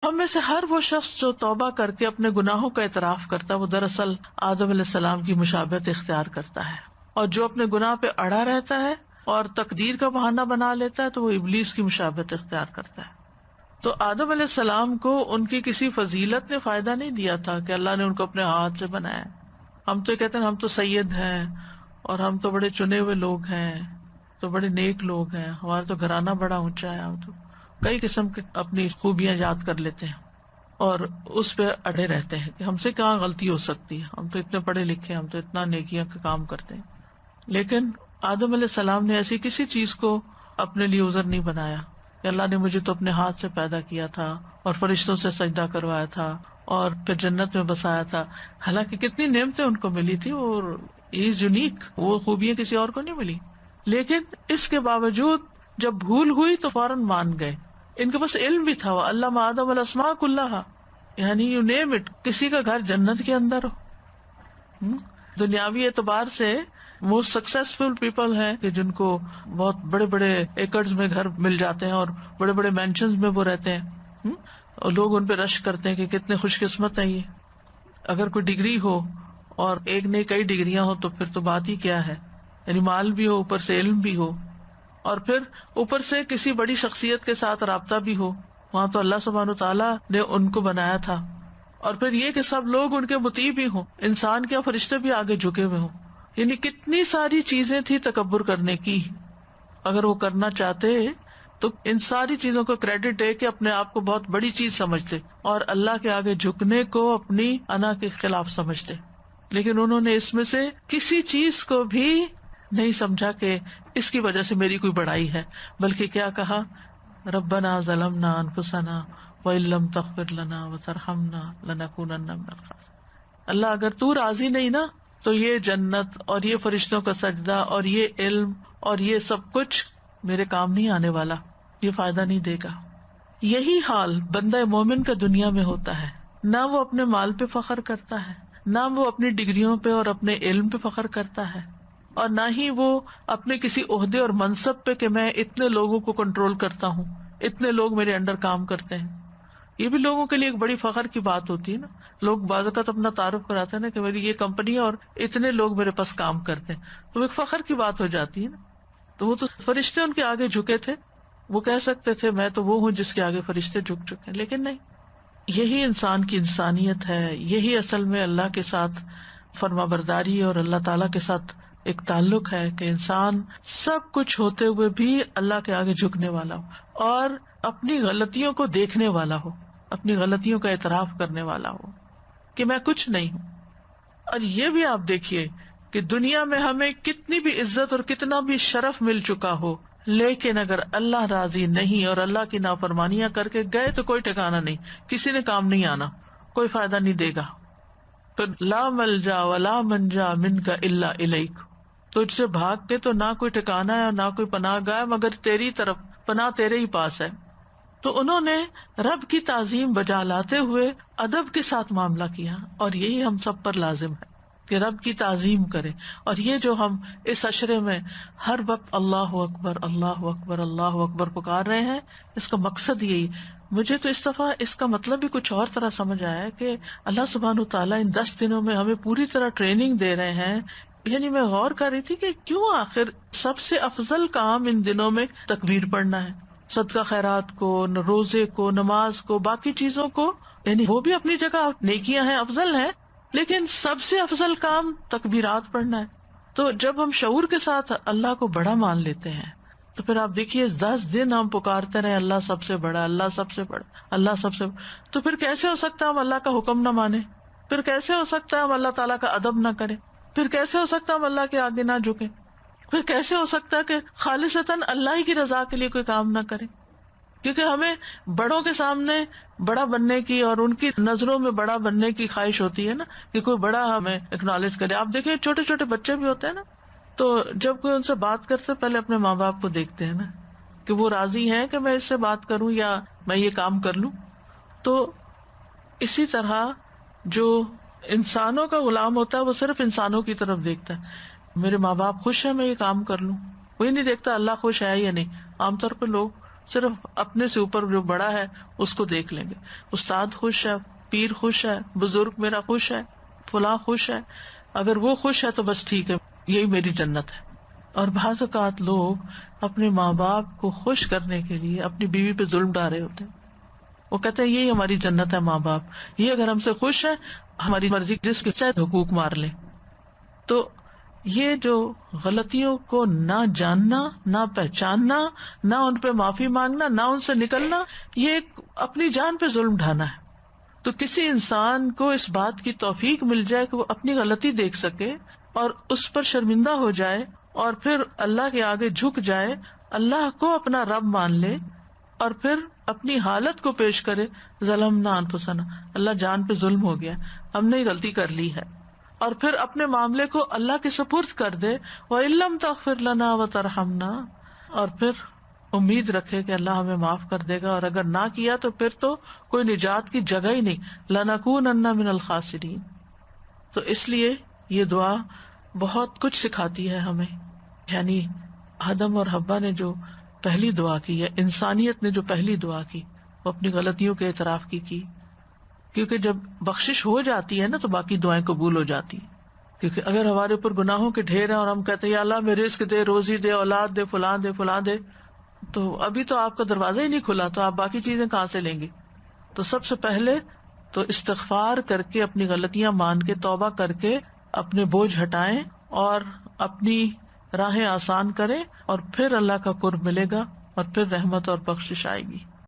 ہم میں سے ہر وہ شخص جو توبہ کر کے اپنے گناہوں کا اعتراف کرتا ہے وہ دراصل آدم علیہ السلام کی مشابہت اختیار کرتا ہے، اور جو اپنے گناہ پہ اڑا رہتا ہے اور تقدیر کا بہانہ بنا لیتا ہے تو وہ ابلیس کی مشابہت اختیار کرتا ہے۔ تو آدم علیہ السلام کو ان کی کسی فضیلت نے فائدہ نہیں دیا تھا کہ اللہ نے ان کو اپنے ہاتھ سے بنایا۔ ہم تو کہتے ہیں ہم تو سید ہیں اور ہم تو بڑے چنے ہوئے لوگ ہیں، تو بڑے نیک لوگ ہیں، ہمارا تو گھرانہ بڑا اونچا ہے، ہم تو کئی قسم کے اپنی خوبیاں یاد کر لیتے ہیں اور اس پہ اڑے رہتے ہیں کہ ہم سے کہاں غلطی ہو سکتی ہے، ہم تو اتنے پڑھے لکھے ہیں، ہم تو اتنا نیکیاں کا کام کرتے ہیں۔ لیکن آدم علیہ السلام نے ایسی کسی چیز کو اپنے لیے عذر نہیں بنایا کہ اللہ نے مجھے تو اپنے ہاتھ سے پیدا کیا تھا اور فرشتوں سے سجدہ کروایا تھا اور پھر جنت میں بسایا تھا، حالانکہ کتنی نعمتیں ان کو ملی تھی اور از یونیک، وہ خوبیاں کسی اور کو نہیں ملی۔ لیکن اس کے باوجود جب بھول ہوئی تو فوراً مان گئے۔ ان کے پاس علم بھی تھا، علم آدم الاسماء کلھا، یعنی یو نیم اٹ، کسی کا گھر جنت کے اندر ہو۔ دنیاوی اعتبار سے موسٹ سکسیسفل پیپل ہیں کہ جن کو بہت بڑے بڑے ایکڑز میں گھر مل جاتے ہیں اور بڑے بڑے مینشنز میں وہ رہتے ہیں، اور لوگ ان پہ رش کرتے ہیں کہ کتنے خوش قسمت ہیں یہ۔ اگر کوئی ڈگری ہو اور ایک نہیں کئی ڈگریاں ہو تو پھر تو بات ہی کیا ہے، یعنی مال بھی ہو، اوپر سے علم بھی ہو، اور پھر اوپر سے کسی بڑی شخصیت کے ساتھ رابطہ بھی ہو، وہاں تو اللہ سبحانہ وتعالیٰ نے ان کو بنایا تھا۔ اور پھر یہ کہ سب لوگ ان کے مطیع بھی ہوں، انسان کیا فرشتے بھی آگے جھکے ہوئے ہوں، یعنی کتنی ساری چیزیں تھی تکبر کرنے کی۔ اگر وہ کرنا چاہتے تو ان ساری چیزوں کو کریڈٹ دے کے اپنے آپ کو بہت بڑی چیز سمجھتے اور اللہ کے آگے جھکنے کو اپنی انا کے خلاف سمجھتے، لیکن انہوں نے اس میں سے کسی چیز کو بھی نہیں سمجھا کہ اس کی وجہ سے میری کوئی بڑائی ہے، بلکہ کیا کہا، ربنا ظلمنا انفسنا وَإِن لَّمْ تَغْفِرْ لَنَا وَتَرْحَمْنَا لَنَكُونَنَّ مِنَ الْخَاسِرِينَ۔ اللہ اگر تو راضی نہیں نا تو یہ جنت اور یہ فرشتوں کا سجدہ اور یہ علم اور یہ سب کچھ میرے کام نہیں آنے والا، یہ فائدہ نہیں دے گا۔ یہی حال بندہ مومن کا دنیا میں ہوتا ہے، نہ وہ اپنے مال پہ فخر کرتا ہے، نہ وہ اپنی ڈگریوں پہ اور اپنے علم پہ فخر کرتا ہے، اور نہ ہی وہ اپنے کسی عہدے اور منصب پہ کہ میں اتنے لوگوں کو کنٹرول کرتا ہوں، اتنے لوگ میرے انڈر کام کرتے ہیں۔ یہ بھی لوگوں کے لیے ایک بڑی فخر کی بات ہوتی ہے نا، لوگ بعض اوقات اپنا تعارف کراتے ہیں نا کہ میری یہ کمپنی ہے اور اتنے لوگ میرے پاس کام کرتے ہیں، تو ایک فخر کی بات ہو جاتی ہے نا۔ تو وہ تو فرشتے ان کے آگے جھکے تھے، وہ کہہ سکتے تھے میں تو وہ ہوں جس کے آگے فرشتے جھک چکے ہیں، لیکن نہیں۔ یہی انسان کی انسانیت ہے، یہی اصل میں اللہ کے ساتھ فرما برداری اور اللہ تعالیٰ کے ساتھ ایک تعلق ہے کہ انسان سب کچھ ہوتے ہوئے بھی اللہ کے آگے جھکنے والا ہو اور اپنی غلطیوں کو دیکھنے والا ہو، اپنی غلطیوں کا اعتراف کرنے والا ہو کہ میں کچھ نہیں ہوں۔ اور یہ بھی آپ دیکھیے کہ دنیا میں ہمیں کتنی بھی عزت اور کتنا بھی شرف مل چکا ہو، لیکن اگر اللہ راضی نہیں اور اللہ کی نافرمانیاں کر کے گئے تو کوئی ٹھکانا نہیں، کسی نے کام نہیں آنا، کوئی فائدہ نہیں دے گا۔ تو لا ملجا ولا منجا منک الا الیک، تجھ سے بھاگ کے تو نہ کوئی ٹھکانا ہے اور نہ کوئی پناہ گاہ ہے مگر تیری طرف، پناہ تیرے ہی پاس ہے۔ تو انہوں نے رب کی تعظیم بجا لاتے ہوئے ادب کے ساتھ معاملہ کیا، اور یہی ہم سب پر لازم ہے کہ رب کی تعظیم کرے۔ اور یہ جو ہم اس عشرے میں ہر وقت اللہ اکبر اللہ اکبر اللہ اکبر پکار رہے ہیں، اس کا مقصد یہی۔ مجھے تو اس دفعہ اس کا مطلب بھی کچھ اور طرح سمجھ آیا کہ اللہ سبحانہ وتعالیٰ ان 10 دنوں میں ہمیں پوری طرح ٹریننگ دے رہے ہیں۔ یعنی میں غور کر رہی تھی کہ کیوں آخر سب سے افضل کام ان دنوں میں تکبیر پڑھنا ہے، صدقہ خیرات کو، روزے کو، نماز کو، باقی چیزوں کو، یعنی وہ بھی اپنی جگہ نیکیاں ہیں، افضل ہیں، لیکن سب سے افضل کام تکبیرات پڑھنا ہے۔ تو جب ہم شعور کے ساتھ اللہ کو بڑا مان لیتے ہیں تو پھر آپ دیکھیے 10 دن ہم پکارتے رہے اللہ سب سے بڑا، اللہ سب سے بڑا، اللہ سب سے بڑا، تو پھر کیسے ہو سکتا ہے ہم اللہ کا حکم نہ مانیں؟ پھر کیسے ہو سکتا ہے ہم اللہ تعالیٰ کا ادب نہ کریں؟ پھر کیسے ہو سکتا ہے ہم اللہ کے آگے نہ جھکیں؟ پھر کیسے ہو سکتا ہے کہ خالصتاً اللہ ہی کی رضا کے لیے کوئی کام نہ کریں؟ کیونکہ ہمیں بڑوں کے سامنے بڑا بننے کی اور ان کی نظروں میں بڑا بننے کی خواہش ہوتی ہے نا، کہ کوئی بڑا ہمیں اکنالج کرے۔ آپ دیکھیں چھوٹے چھوٹے بچے بھی ہوتے ہیں نا، تو جب کوئی ان سے بات کرتے پہلے اپنے ماں باپ کو دیکھتے ہیں نا کہ وہ راضی ہیں کہ میں اس سے بات کروں یا میں یہ کام کر لوں۔ تو اسی طرح جو انسانوں کا غلام ہوتا ہے وہ صرف انسانوں کی طرف دیکھتا ہے، میرے ماں باپ خوش ہیں میں یہ کام کر لوں، کوئی نہیں دیکھتا اللہ خوش ہے یا نہیں۔ عام طور پہ لوگ صرف اپنے سے اوپر جو بڑا ہے اس کو دیکھ لیں گے. استاد خوش ہے، پیر خوش ہے، بزرگ میرا خوش ہے، فلاں خوش ہے، اگر وہ خوش ہے تو بس ٹھیک ہے، یہی میری جنت ہے. اور بعض اوقات لوگ اپنے ماں باپ کو خوش کرنے کے لیے اپنی بیوی پہ ظلم ڈھا رہے ہوتے ہیں. وہ کہتے ہیں یہی ہماری جنت ہے ماں باپ، یہ اگر ہم سے خوش ہیں ہماری مرضی جس کے چاہے حقوق مار لیں. تو یہ جو غلطیوں کو نہ جاننا، نہ پہچاننا، نہ ان پہ معافی مانگنا، نہ ان سے نکلنا، یہ ایک اپنی جان پہ ظلم ڈھانا ہے. تو کسی انسان کو اس بات کی توفیق مل جائے کہ وہ اپنی غلطی دیکھ سکے اور اس پر شرمندہ ہو جائے اور پھر اللہ کے آگے جھک جائے، اللہ کو اپنا رب مان لے اور پھر اپنی حالت کو پیش کرے، ظلمنا انفسنا، اللہ جان پہ ظلم ہو گیا، ہم نے غلطی کر لی ہے، اور پھر اپنے معاملے کو اللہ کے سپرد کر دے، وَإِن لَّمْ تَغْفِرْ لَنَا وَتَرْحَمْنَا، اور پھر امید رکھے کہ اللہ ہمیں معاف کر دے گا، اور اگر نہ کیا تو پھر تو کوئی نجات کی جگہ ہی نہیں، لَنَكُونَنَّ مِنَ الْخَاسِرِينَ. تو اس لیے یہ دعا بہت کچھ سکھاتی ہے ہمیں. یعنی آدم اور حوا نے جو پہلی دعا کی، یا انسانیت نے جو پہلی دعا کی، وہ اپنی غلطیوں کے اعتراف کی، کیونکہ جب بخشش ہو جاتی ہے نا تو باقی دعائیں قبول ہو جاتی ہیں. کیونکہ اگر ہمارے اوپر گناہوں کے ڈھیر ہیں اور ہم کہتے ہیں یا اللہ میں رزق دے، روزی دے، اولاد دے، فلاں دے، فلاں دے، تو ابھی تو آپ کا دروازہ ہی نہیں کھلا، تو آپ باقی چیزیں کہاں سے لیں گے؟ تو سب سے پہلے تو استغفار کر کے، اپنی غلطیاں مان کے، توبہ کر کے اپنے بوجھ ہٹائیں اور اپنی راہیں آسان کریں، اور پھر اللہ کا قرب ملے گا اور پھر رحمت اور بخشش آئے گی.